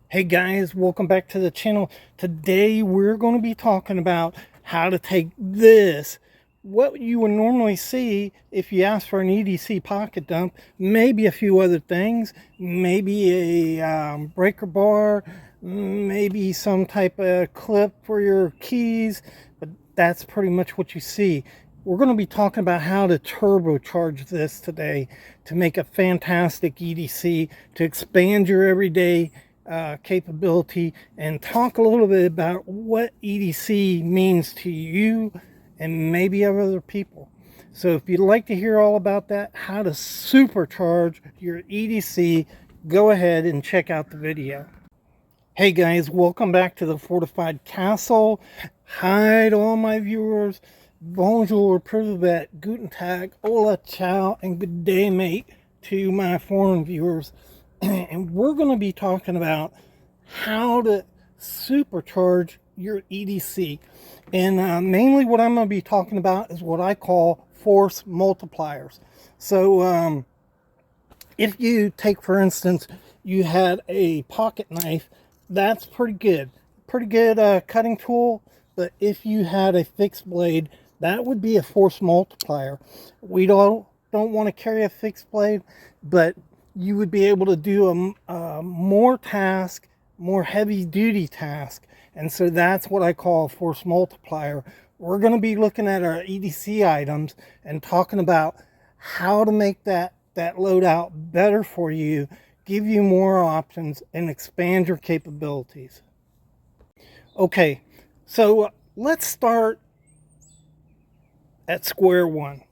Hey guys, welcome back to the channel. Today we're going to be talking about how to take this, what you would normally see if you ask for an EDC pocket dump, maybe a few other things, maybe a breaker bar, maybe some type of clip for your keys, but that's pretty much what you see. We're going to be talking about how to turbocharge this today to make a fantastic EDC, to expand your everyday capability, and talk a little bit about what EDC means to you and maybe other people. So if you'd like to hear all about that, how to supercharge your EDC, go ahead and check out the video. Hey guys, welcome back to the Fortified Castle. Hi to all my viewers. Bonjour, privet, guten tag, hola, ciao, and good day, mate, to my foreign viewers. And we're going to be talking about how to supercharge your EDC. And mainly what I'm going to be talking about is what I call force multipliers. So if you take, for instance, you had a pocket knife, that's pretty good. Pretty good cutting tool. But if you had a fixed blade, that would be a force multiplier. We don't want to carry a fixed blade, but you would be able to do a more task, more heavy duty task. And so that's what I call a force multiplier. We're going to be looking at our EDC items and talking about how to make that loadout better for you, give you more options, and expand your capabilities. Okay, so let's start at square one.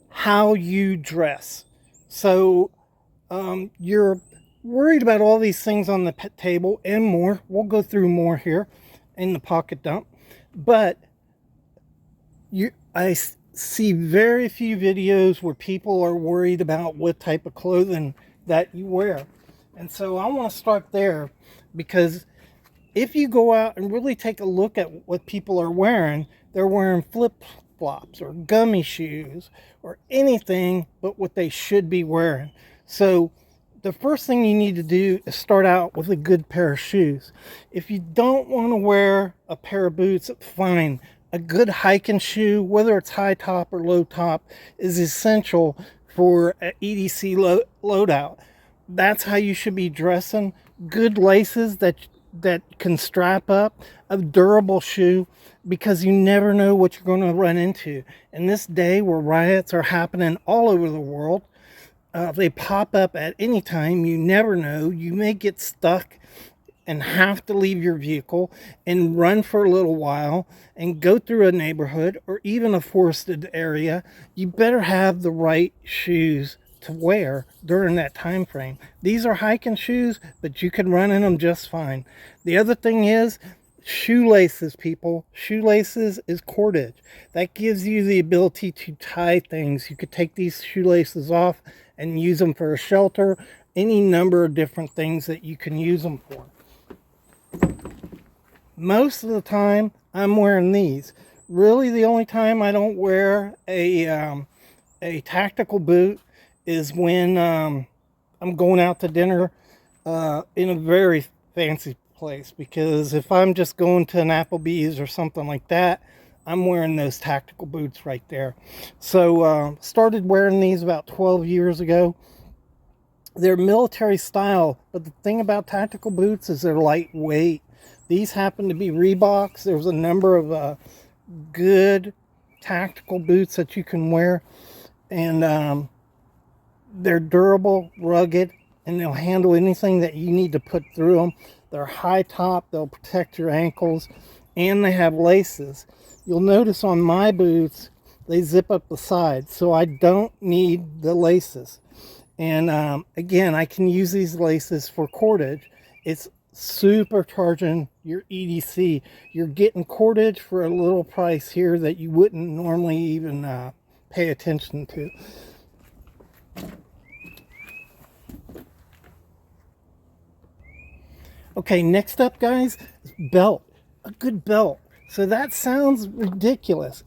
How you dress. So you're worried about all these things on the table and more. We'll go through more here in the pocket dump. But I see very few videos where people are worried about what type of clothing that you wear. And so I want to start there, because if you go out and really take a look at what people are wearing, they're wearing flip-flops or gummy shoes or anything but what they should be wearing. So the first thing you need to do is start out with a good pair of shoes. If you don't want to wear a pair of boots, fine. A good hiking shoe, whether it's high top or low top, is essential for an EDC loadout. That's how you should be dressing. Good laces that can strap up, a durable shoe, because you never know what you're going to run into. In this day where riots are happening all over the world, they pop up at any time. You never know. You may get stuck and have to leave your vehicle and run for a little while and go through a neighborhood or even a forested area. You better have the right shoes to wear during that time frame. These are hiking shoes, but you can run in them just fine. The other thing is shoelaces, people. Shoelaces is cordage. That gives you the ability to tie things. You could take these shoelaces off and use them for a shelter, any number of different things that you can use them for. Most of the time I'm wearing these. Really the only time I don't wear a tactical boot is when I'm going out to dinner in a very fancy place, because if I'm just going to an Applebee's or something like that, I'm wearing those tactical boots right there. So started wearing these about 12 years ago. They're military style, but the thing about tactical boots is they're lightweight. These happen to be Reeboks. There's a number of good tactical boots that you can wear, and they're durable, rugged, and they'll handle anything that you need to put through them. They're high top, they'll protect your ankles, and they have laces. You'll notice on my boots, they zip up the sides, so I don't need the laces. And again, I can use these laces for cordage. It's supercharging your EDC. You're getting cordage for a little price here that you wouldn't normally even pay attention to. Okay, next up, guys, is belt. A good belt. So that sounds ridiculous,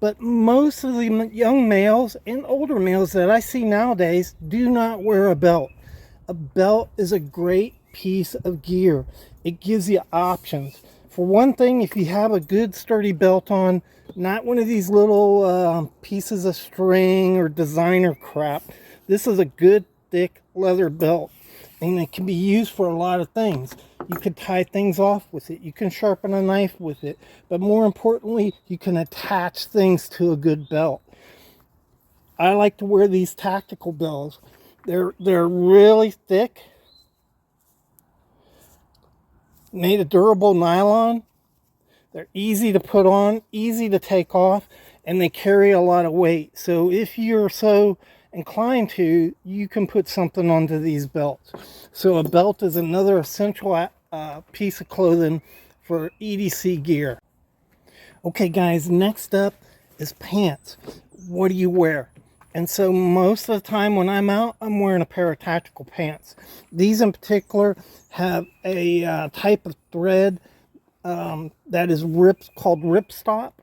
But most of the young males and older males that I see nowadays do not wear a belt. A belt is a great piece of gear. It gives you options. For one thing, if you have a good sturdy belt on, not one of these little pieces of string or designer crap. This is a good thick leather belt, and it can be used for a lot of things. You can tie things off with it. You can sharpen a knife with it. But more importantly, you can attach things to a good belt. I like to wear these tactical belts. They're really thick, made of durable nylon. They're easy to put on, easy to take off, and they carry a lot of weight. So if you're so inclined to, you can put something onto these belts. So a belt is another essential piece of clothing for EDC gear. Okay guys, next up is pants. What do you wear? And so most of the time when I'm out, I'm wearing a pair of tactical pants. These in particular have a type of thread that is called ripstop.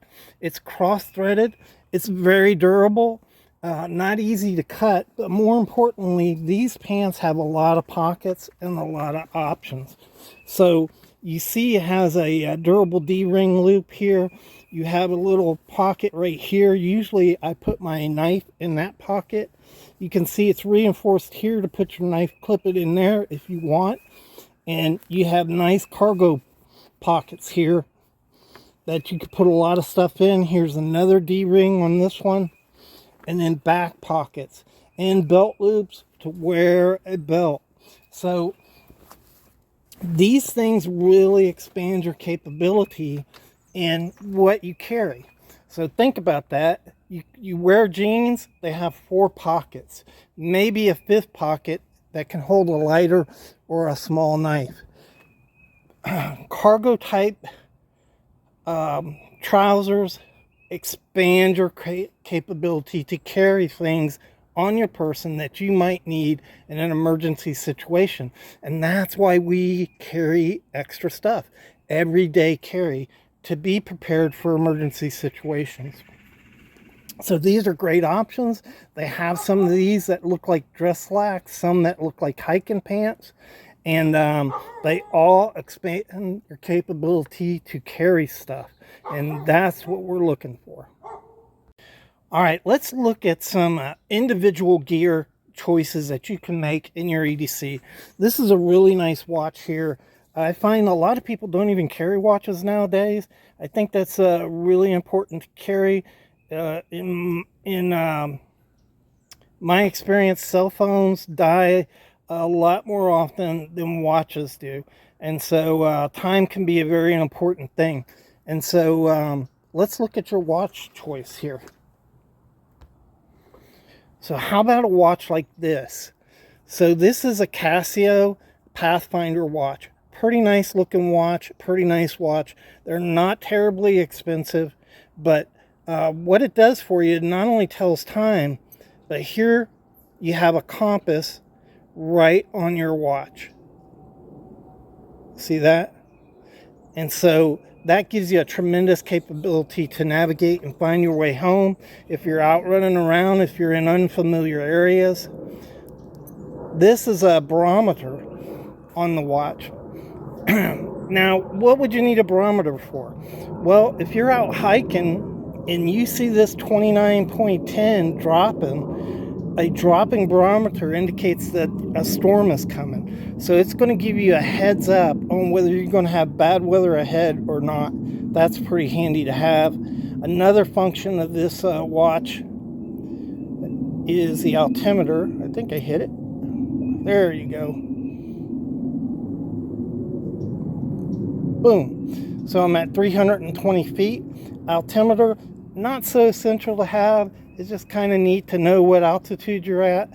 It's cross-threaded. It's very durable, not easy to cut, but more importantly, these pants have a lot of pockets and a lot of options. So you see it has a durable D-ring loop here. You have a little pocket right here. Usually I put my knife in that pocket. You can see it's reinforced here to put your knife, clip it in there if you want. And you have nice cargo pockets here that you can put a lot of stuff in. Here's another D-ring on this one. And then back pockets and belt loops to wear a belt. So these things really expand your capability in what you carry. So think about that. You wear jeans, they have 4 pockets, maybe a 5th pocket that can hold a lighter or a small knife. Cargo type trousers expand your capability to carry things on your person that you might need in an emergency situation. And that's why we carry extra stuff, everyday carry, to be prepared for emergency situations. So these are great options. They have some of these that look like dress slacks, some that look like hiking pants, and they all expand your capability to carry stuff. And that's what we're looking for. All right, let's look at some individual gear choices that you can make in your EDC. This is a really nice watch here. I find a lot of people don't even carry watches nowadays. I think that's really important to carry. In my experience, cell phones die a lot more often than watches do. And so time can be a very important thing. And so let's look at your watch choice here. So how about a watch like this? So this is a Casio Pathfinder watch. Pretty nice looking watch, pretty nice watch. They're not terribly expensive, but what it does for you, it not only tells time, but here you have a compass right on your watch. See that? And so that gives you a tremendous capability to navigate and find your way home. If you're out running around, if you're in unfamiliar areas. This is a barometer on the watch. Now, what would you need a barometer for? Well, if you're out hiking and you see this 29.10 dropping, a dropping barometer indicates that a storm is coming. So it's going to give you a heads up on whether you're going to have bad weather ahead or not. That's pretty handy to have. Another function of this watch is the altimeter. I think I hit it. There you go. Boom. So I'm at 320 feet. Altimeter, not so essential to have. It's just kind of neat to know what altitude you're at.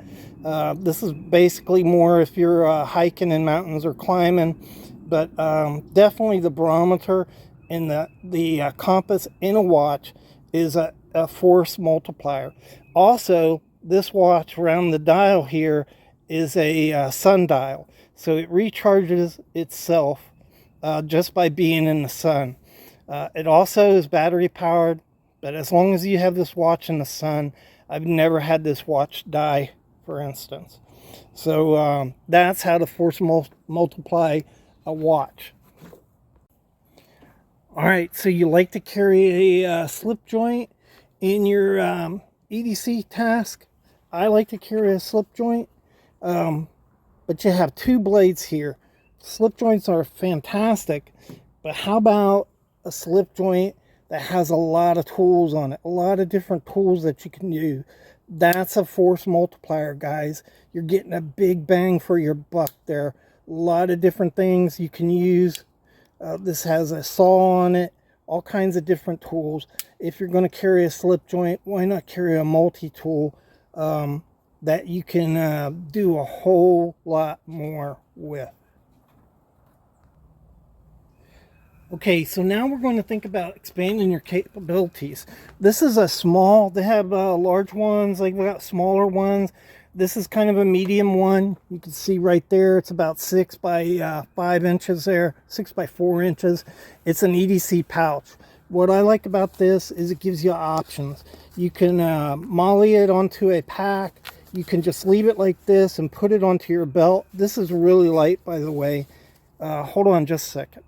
This is basically more if you're hiking in mountains or climbing. But definitely the barometer and the compass in a watch is a force multiplier. Also, this watch around the dial here is a sundial. So it recharges itself just by being in the sun. It also is battery powered, But as long as you have this watch in the sun, I've never had this watch die, for instance. So that's how to force multiply a watch. All right, so you like to carry a slip joint in your EDC task. I like to carry a slip joint, but you have two blades here. Slip joints are fantastic, but how about a slip joint that has a lot of tools on it, a lot of different tools that you can do? That's a force multiplier, guys. You're getting a big bang for your buck there. A lot of different things you can use. This has a saw on it, all kinds of different tools. If you're going to carry a slip joint, why not carry a multi-tool that you can do a whole lot more with? Okay, so now we're going to think about expanding your capabilities. This is a small, they have large ones, they've got smaller ones. This is kind of a medium one. You can see right there, it's about 6 by 5 inches there, 6 by 4 inches. It's an EDC pouch. What I like about this is it gives you options. You can molly it onto a pack. You can just leave it like this and put it onto your belt. This is really light, by the way. Hold on just a second.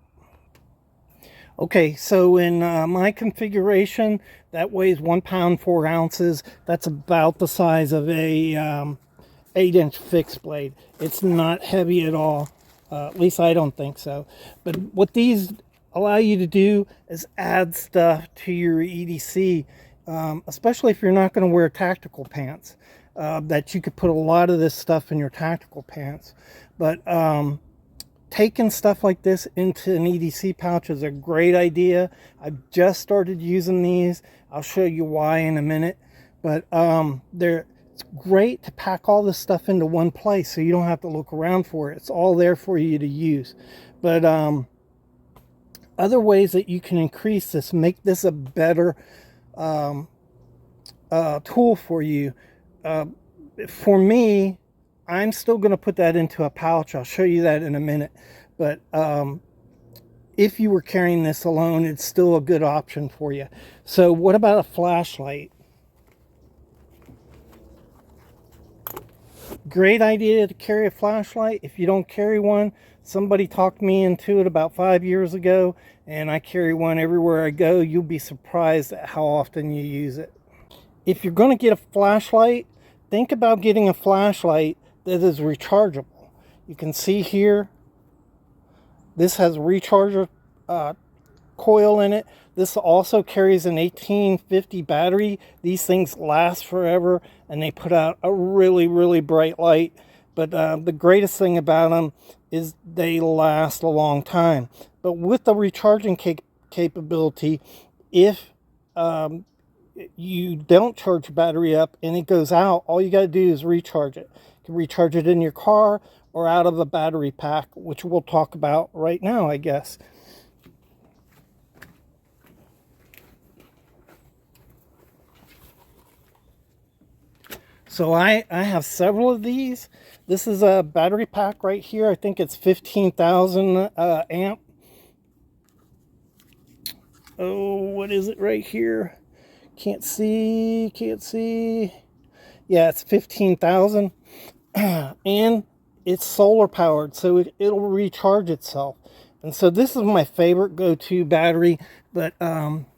Okay, so in my configuration, that weighs 1 pound 4 ounces. That's about the size of a 8-inch fixed blade. It's not heavy at all. At least I don't think so. But what these allow you to do is add stuff to your EDC, especially if you're not going to wear tactical pants. That you could put a lot of this stuff in your tactical pants. But taking stuff like this into an EDC pouch is a great idea. I've just started using these. I'll show you why in a minute. But it's great to pack all this stuff into one place so you don't have to look around for it. It's all there for you to use. But other ways that you can increase this, make this a better tool for you. For me, I'm still going to put that into a pouch. I'll show you that in a minute. But if you were carrying this alone, it's still a good option for you. So what about a flashlight? Great idea to carry a flashlight. If you don't carry one, somebody talked me into it about 5 years ago, and I carry one everywhere I go. You'll be surprised at how often you use it. If you're going to get a flashlight, think about getting a flashlight that is rechargeable. You can see here, this has a recharger coil in it. This also carries an 1850 battery. These things last forever, and they put out a really, really bright light. But the greatest thing about them is they last a long time. But with the recharging capability, if you don't charge your battery up and it goes out, all you got to do is recharge it. You can recharge it in your car or out of a battery pack, which we'll talk about right now, I guess. So I have several of these. This is a battery pack right here. I think it's 15,000 amp. Oh, what is it right here? Can't see. Yeah, it's 15,000. And it's solar powered, so it'll recharge itself. And so this is my favorite go-to battery. But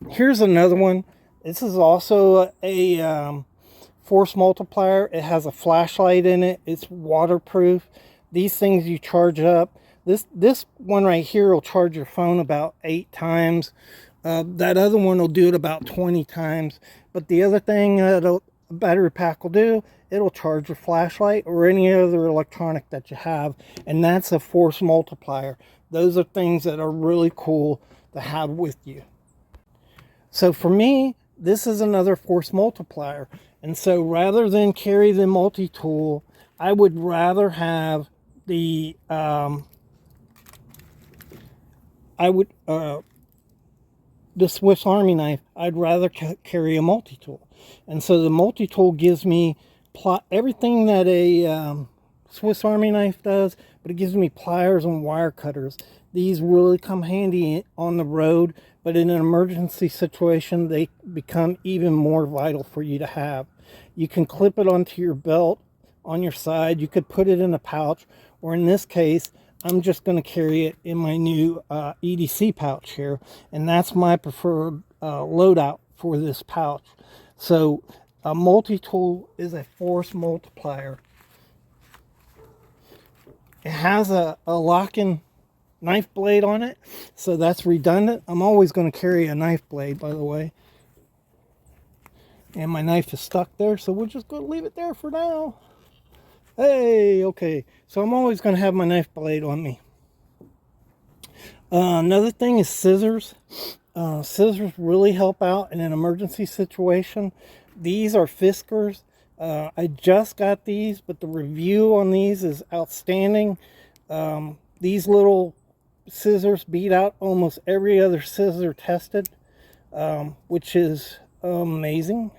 here's another one. This is also a force multiplier. It has a flashlight in it. It's waterproof. These things you charge up. This one right here will charge your phone about 8 times. That other one will do it about 20 times. But the other thing that a battery pack will do, it'll charge your flashlight or any other electronic that you have. And that's a force multiplier. Those are things that are really cool to have with you. So for me, this is another force multiplier. And so rather than carry the multi-tool, I would rather have the the Swiss Army knife. I'd rather carry a multi-tool. And so the multi-tool gives me everything that a Swiss Army knife does, but it gives me pliers and wire cutters. These really come handy on the road, but in an emergency situation, they become even more vital for you to have. You can clip it onto your belt on your side. You could put it in a pouch, or in this case, I'm just going to carry it in my new EDC pouch here, and that's my preferred loadout for this pouch. So a multi-tool is a force multiplier. It has a lock-in knife blade on it, so that's redundant. I'm always going to carry a knife blade, by the way. And my knife is stuck there, so we're just going to leave it there for now. Hey, okay. So I'm always going to have my knife blade on me. Another thing is scissors. Scissors really help out in an emergency situation. These are Fiskars. I just got these, but the review on these is outstanding. These little scissors beat out almost every other scissor tested, which is amazing.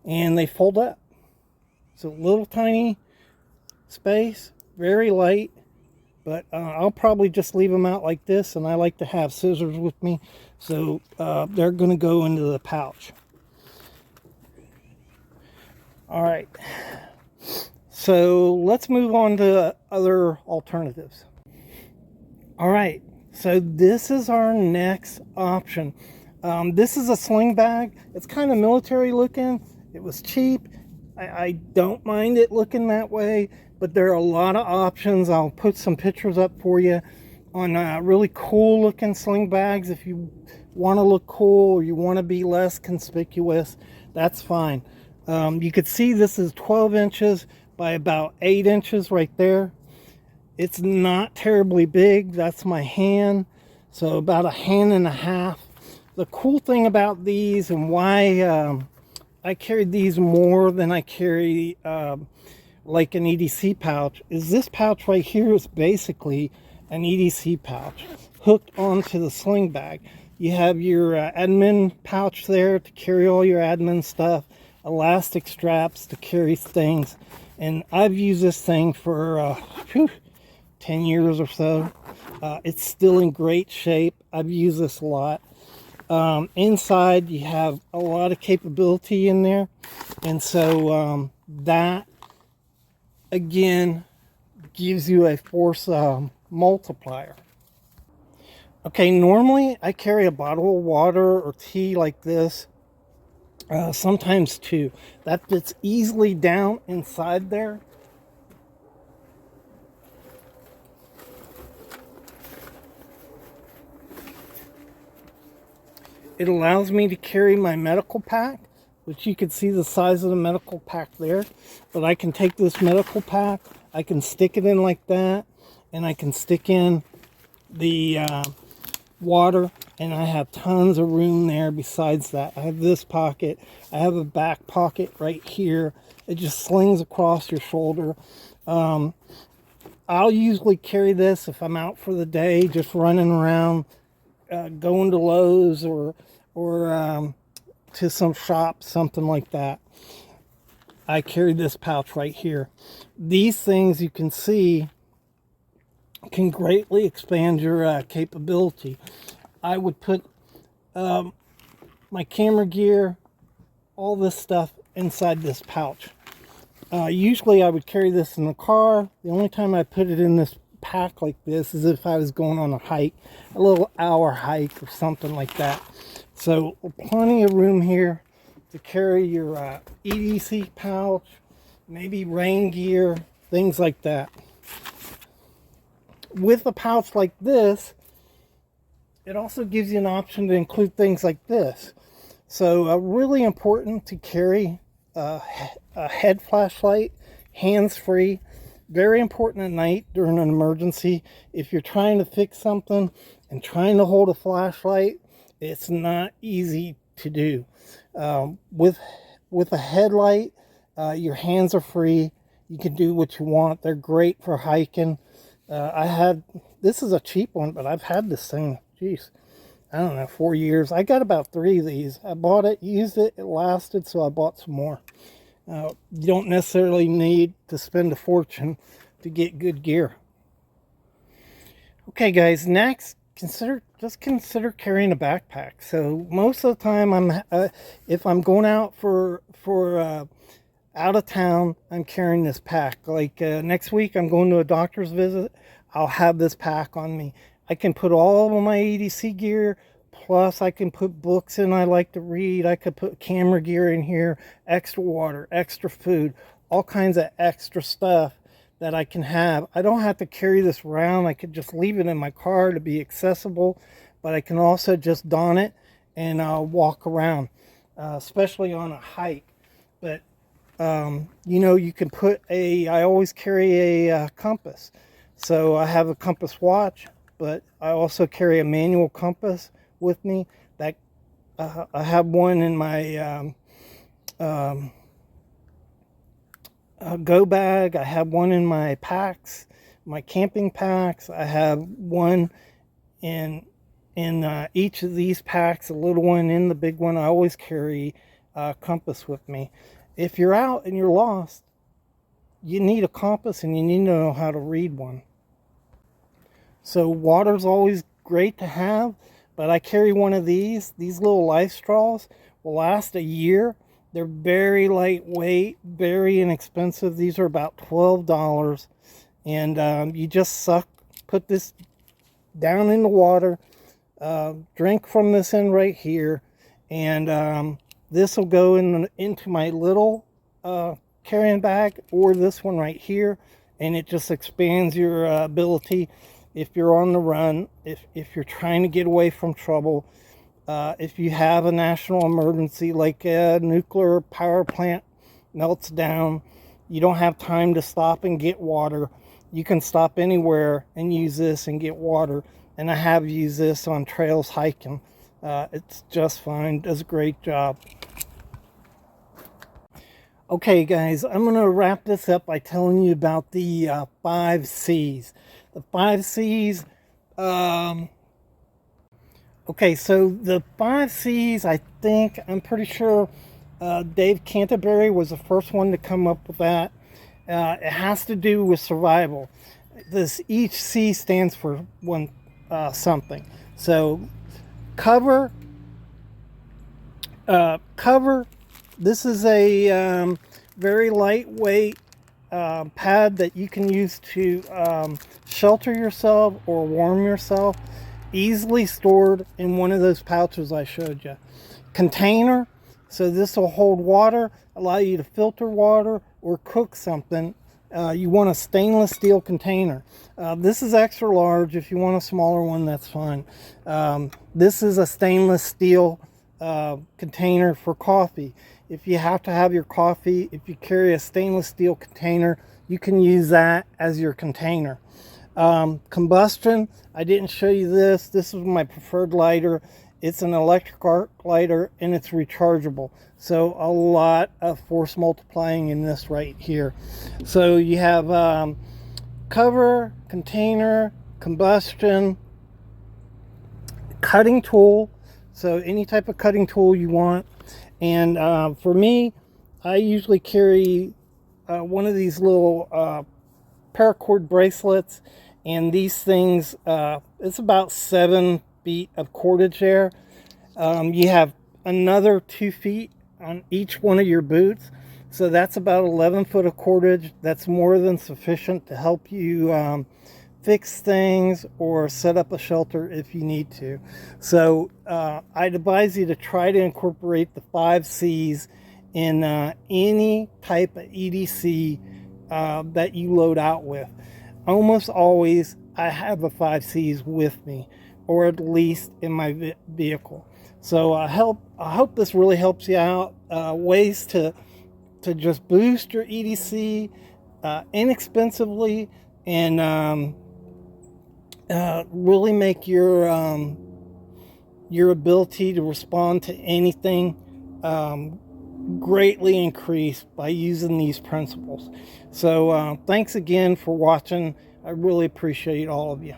And they fold up. So little tiny space, very light, but I'll probably just leave them out like this, and I like to have scissors with me, so they're going to go into the pouch. All right, so let's move on to other alternatives. All right, so this is our next option. This is a sling bag. It's kind of military looking. It was cheap. I don't mind it looking that way, but there are a lot of options. I'll put some pictures up for you on really cool looking sling bags. If you want to look cool or you want to be less conspicuous, that's fine. You could see this is 12 inches by about 8 inches right there. It's not terribly big. That's my hand, so about a hand and a half. The cool thing about these, and why I carried these more than I carry like an EDC pouch, is this pouch right here is basically an EDC pouch hooked onto the sling bag. You have your admin pouch there to carry all your admin stuff, elastic straps to carry things, and I've used this thing for 10 years or so. It's still in great shape. I've used this a lot. Inside you have a lot of capability in there, and so that again gives you a force multiplier. Okay, normally I carry a bottle of water or tea like this, sometimes two. That fits easily down inside there. It allows me to carry my medical pack, which you can see the size of the medical pack there. But I can take this medical pack, I can stick it in like that, and I can stick in the water, and I have tons of room there. Besides that, I have this pocket, I have a back pocket right here. It just slings across your shoulder. I'll usually carry this if I'm out for the day, just running around, going to Lowe's or to some shop, something like that. I carry this pouch right here. These things, you can see, can greatly expand your capability. I would put my camera gear, all this stuff inside this pouch. Usually I would carry this in the car. The only time I put it in this pack like this is if I was going on a hike, a little hour hike or something like that. So plenty of room here to carry your EDC pouch, maybe rain gear, things like that. With a pouch like this, it also gives you an option to include things like this. So really important to carry a head flashlight, hands-free. Very important at night during an emergency. If you're trying to fix something and trying to hold a flashlight, it's not easy to do. With a headlight, your hands are free. You can do what you want. They're great for hiking. This is a cheap one, but I've had this thing, geez, I don't know, 4 years. I got about 3 of these. I bought it, used it, it lasted, so I bought some more. You don't necessarily need to spend a fortune to get good gear. Okay, guys, next, consider carrying a backpack. So most of the time, if I'm going out for out of town, I'm carrying this pack. Like next week, I'm going to a doctor's visit. I'll have this pack on me. I can put all of my EDC gear, plus I can put books in I like to read. I could put camera gear in here, extra water, extra food, all kinds of extra stuff that I can have. I don't have to carry this around. I could just leave it in my car to be accessible, but I can also just don it and walk around, especially on a hike. But you know, you can put I always carry a compass. So I have a compass watch, but I also carry a manual compass with me. That I have one in my go bag. I have one in my packs, my camping packs. I have one in each of these packs, a little one in the big one. I always carry a compass with me. If you're out and you're lost, you need a compass and you need to know how to read one. So water's always great to have, but I carry one of these. These little life straws will last a year. They're very lightweight, very inexpensive. These are about $12. And you just put this down in the water, drink from this end right here, and this will go into my little carrying bag, or this one right here, and it just expands your ability if you're on the run, if you're trying to get away from trouble. If you have a national emergency, like a nuclear power plant melts down, you don't have time to stop and get water, you can stop anywhere and use this and get water. And I have used this on trails hiking. It's just fine, does a great job. Okay, guys, I'm going to wrap this up by telling you about the 5 C's. The 5 C's. Okay, so the 5 C's, I'm pretty sure Dave Canterbury was the first one to come up with that. It has to do with survival. Each C stands for one something. So cover. This is a very lightweight pad that you can use to shelter yourself or warm yourself. Easily stored in one of those pouches I showed you. Container, so this will hold water, allow you to filter water or cook something. You want a stainless steel container. This is extra large. If you want a smaller one, that's fine. This is a stainless steel container for coffee. If you have to have your coffee, if you carry a stainless steel container, you can use that as your container. Combustion, I didn't show you this. This is my preferred lighter. It's an electric arc lighter and it's rechargeable. So a lot of force multiplying in this right here. So you have cover, container, combustion, cutting tool. So any type of cutting tool you want. And for me, I usually carry one of these little paracord bracelets. And these things, it's about 7 feet of cordage there. You have another 2 feet on each one of your boots. So that's about 11 foot of cordage. That's more than sufficient to help you fix things or set up a shelter if you need to. So I'd advise you to try to incorporate the 5 C's in any type of EDC that you load out with. Almost always I have the 5 C's with me, or at least in my vehicle. So I hope this really helps you out. Ways to just boost your EDC inexpensively and really make your ability to respond to anything greatly increased by using these principles. So thanks again for watching. I really appreciate all of you.